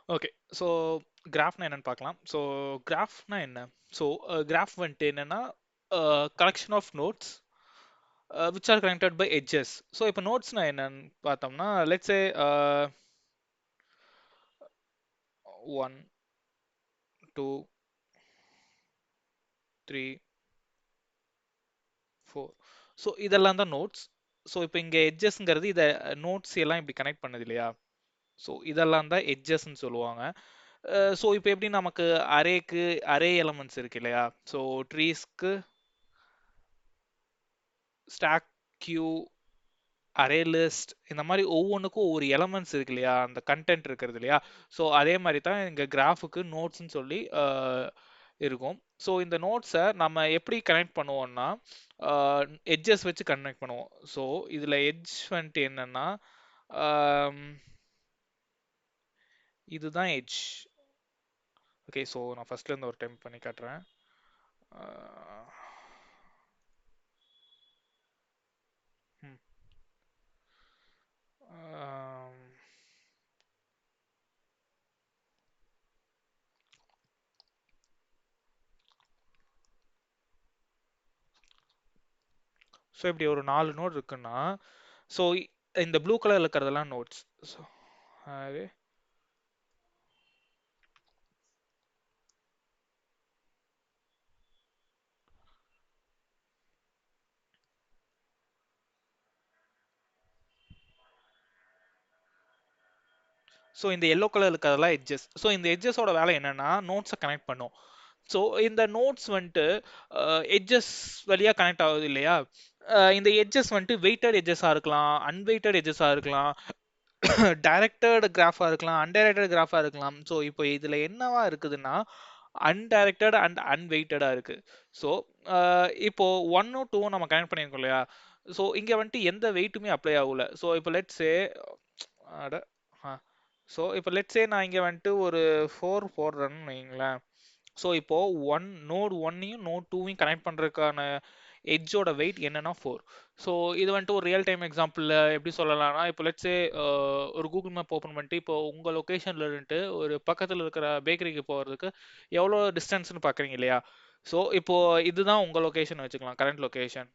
Okay. So கிராஃப்னா என்னன்னு பார்க்கலாம். So கிராஃப்னா என்ன? ஸோ கிராஃப் வந்துட்டு என்னன்னா collection of nodes which are connected by edges. So இப்போ நோட்ஸ்னா என்னன்னு பார்த்தோம்னா லெட்ஸ் சே 1 2 3 4. ஸோ இதெல்லாம் தான் நோட்ஸ். ஸோ இப்போ இங்கே எட்ஜஸ்ங்கிறது இதை நோட்ஸ் எல்லாம் இப்படி கனெக்ட் பண்ணுது இல்லையா? ஸோ இதெல்லாம் தான் எட்ஜஸ்ன்னு சொல்லுவாங்க. ஸோ இப்போ எப்படி நமக்கு அரேக்கு அரே எலமெண்ட்ஸ் இருக்கு இல்லையா? ஸோ ட்ரீஸ்க்கு ஸ்டாக் கியூ அரே லிஸ்ட் இந்த மாதிரி ஒவ்வொன்றுக்கும் ஒவ்வொரு எலமெண்ட்ஸ் இருக்கு இல்லையா? அந்த கண்டென்ட் இருக்கிறது இல்லையா? ஸோ அதே மாதிரி தான் இங்கே கிராஃபுக்கு நோட்ஸ்ன்னு சொல்லி இருக்கும். ஸோ இந்த நோட்ஸை நம்ம எப்படி கனெக்ட் பண்ணுவோம்னா எட்ஜஸ் வச்சு கனெக்ட் பண்ணுவோம். ஸோ இதில் எட்ஜ் வந்துட்டு என்னன்னா ஆம், இதுதான் எட்ஜ். ஓகே, ஸோ நான் ஃபர்ஸ்ட்லேருந்து ஒரு டைம் பண்ணி காட்டுறேன். ஸோ இப்படி ஒரு 4 நோட் இருக்குன்னா ஸோ இந்த ப்ளூ கலர்ல இருக்கிறதெல்லாம் நோட்ஸ். ஸோ ஸோ இந்த எல்லோ கலர் இருக்கிறதெல்லாம் எட்ஜஸ். ஸோ இந்த எட்ஜஸோட வேலை என்னன்னா நோட்ஸை கனெக்ட் பண்ணும். ஸோ இந்த நோட்ஸ் வந்துட்டு எட்ஜஸ் வழியாக கனெக்ட் ஆகுது இல்லையா? இந்த எட்ஜஸ் வந்துட்டு வெயிட்டட் எட்ஜஸாக இருக்கலாம், அன்வெயிட்டட் எட்ஜஸாக இருக்கலாம், டைரக்டட் கிராஃபாக இருக்கலாம், அன்டைரக்டட் கிராஃபாக இருக்கலாம். ஸோ இப்போ இதில் என்னவா இருக்குதுன்னா அன்டைரக்டட் அண்ட் அன்வெயிட்டடாக இருக்கு. ஸோ இப்போ 1 2 நம்ம கனெக்ட் பண்ணியிருக்கோம் இல்லையா? ஸோ இங்கே வந்துட்டு எந்த வெயிட்டுமே அப்ளை ஆகல. ஸோ இப்போ லெட்ஸ் சே அட ஸோ இப்போ லெட்ஸ் சே நான் இங்கே வந்துட்டு ஒரு 4 போடுறேன்னு வைங்களேன். ஸோ இப்போ நோட் ஒன்னையும் நோட் டூவையும் கனெக்ட் பண்ணுறதுக்கான எட்ஜோட வெயிட் என்னன்னா 4. ஸோ இது வந்துட்டு ஒரு ரியல் டைம் எக்ஸாம்பிளில் எப்படி சொல்லலாம்னா இப்போ லெட்ஸே ஒரு கூகுள் மேப் ஓப்பன் பண்ணிட்டு இப்போ உங்கள் லொக்கேஷனில் இருந்துட்டு ஒரு பக்கத்தில் இருக்கிற பேக்கரிக்கு போகிறதுக்கு எவ்வளோ டிஸ்டன்ஸ்னு பார்க்குறீங்க இல்லையா? ஸோ இப்போ இதுதான் உங்கள் லொக்கேஷன் வச்சுக்கலாம், கரண்ட் லொக்கேஷன்.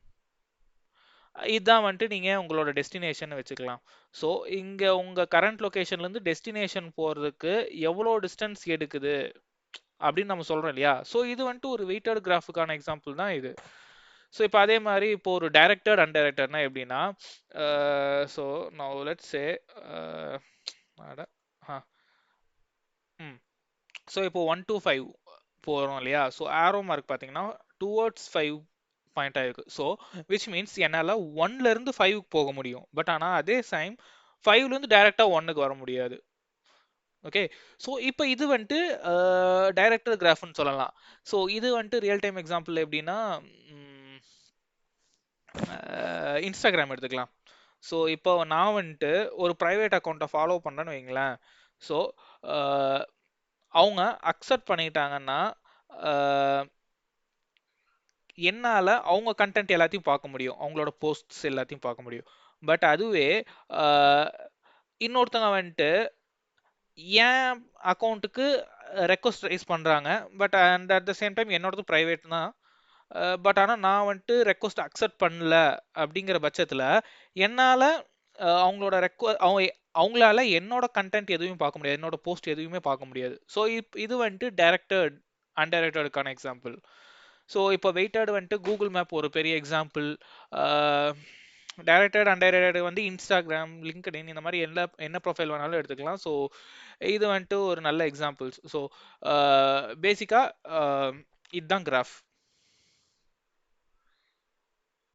இதுதான் வந்துட்டு நீங்கள் உங்களோட டெஸ்டினேஷன் வச்சுக்கலாம். ஸோ இங்கே உங்கள் கரண்ட் லொக்கேஷன்லேருந்து டெஸ்டினேஷன் போகிறதுக்கு எவ்வளோ டிஸ்டன்ஸ் எடுக்குது அப்படின்னு நம்ம சொல்றோம் இல்லையா? ஸோ இது வந்துட்டு ஒரு வெயிட்டட் கிராஃபுக்கான எக்ஸாம்பிள் தான் இது. ஸோ இப்போ அதே மாதிரி இப்போ ஒரு டைரக்டட் அன்டைரக்டட்னா எப்படின்னா ஸோ நான் லெட்ஸ் சே அட ஸோ இப்போ 1 to 5 போகிறோம் இல்லையா? ஸோ ஆரோ மார்க் பார்த்தீங்கன்னா டுவர்ட்ஸ் 5 பாயிண்ட் ஆயிருக்கு. ஸோ விச் மீன்ஸ் என்னால் 1லேருந்து 5க்கு போக முடியும். பட் ஆனால் அதே டைம் 5லேருந்து டைரெக்டாக 1க்கு வர முடியாது. ஓகே, ஸோ இப்போ இது வந்துட்டு டைரக்டர் கிராஃப்னு சொல்லலாம். ஸோ இது வந்துட்டு ரியல் டைம் எக்ஸாம்பிள் எப்படின்னா இன்ஸ்டாகிராம் எடுத்துக்கலாம். ஸோ இப்போ நான் வந்துட்டு ஒரு ப்ரைவேட் அக்கௌண்ட்டை ஃபாலோ பண்ணுறேன்னு வைங்களேன். ஸோ அவங்க அக்செப்ட் பண்ணிட்டாங்கன்னா என்னால் அவங்க கண்டென்ட் எல்லாத்தையும் பார்க்க முடியும், அவங்களோட போஸ்ட்ஸ் எல்லாத்தையும் பார்க்க முடியும். பட் அதுவே இன்னொருத்தங்க வந்துட்டு என் அக்கௌண்ட்டுக்கு ரெக்வஸ்ட் ரைஸ் பண்ணுறாங்க. But and at the same time என்னோடது ப்ரைவேட் தான். பட் ஆனால் நான் வந்துட்டு ரெக்வஸ்ட் அக்செப்ட் பண்ணல அப்படிங்கிற பட்சத்தில் என்னால் அவங்களோட அவங்களால என்னோட கண்டென்ட் எதுவும் பார்க்க முடியாது, என்னோட போஸ்ட் எதுவுமே பார்க்க முடியாது. ஸோ இது வந்துட்டு டைரக்டட் அன்டைரக்டடுக்கான எக்ஸாம்பிள். ஸோ இப்போ வெயிட்டட் வந்துட்டு கூகுள் மேப் ஒரு பெரிய எக்ஸாம்பிள். டைரக்டட் அன்டைரக்டட் வந்து இன்ஸ்டாகிராம், லிங்க்டின் இந்த மாதிரி என்ன ப்ரொஃபைல் வேணாலும் எடுத்துக்கலாம். ஸோ இது வந்துட்டு ஒரு நல்ல எக்ஸாம்பிள்ஸ். ஸோ பேசிக்காக இதுதான் கிராஃப்.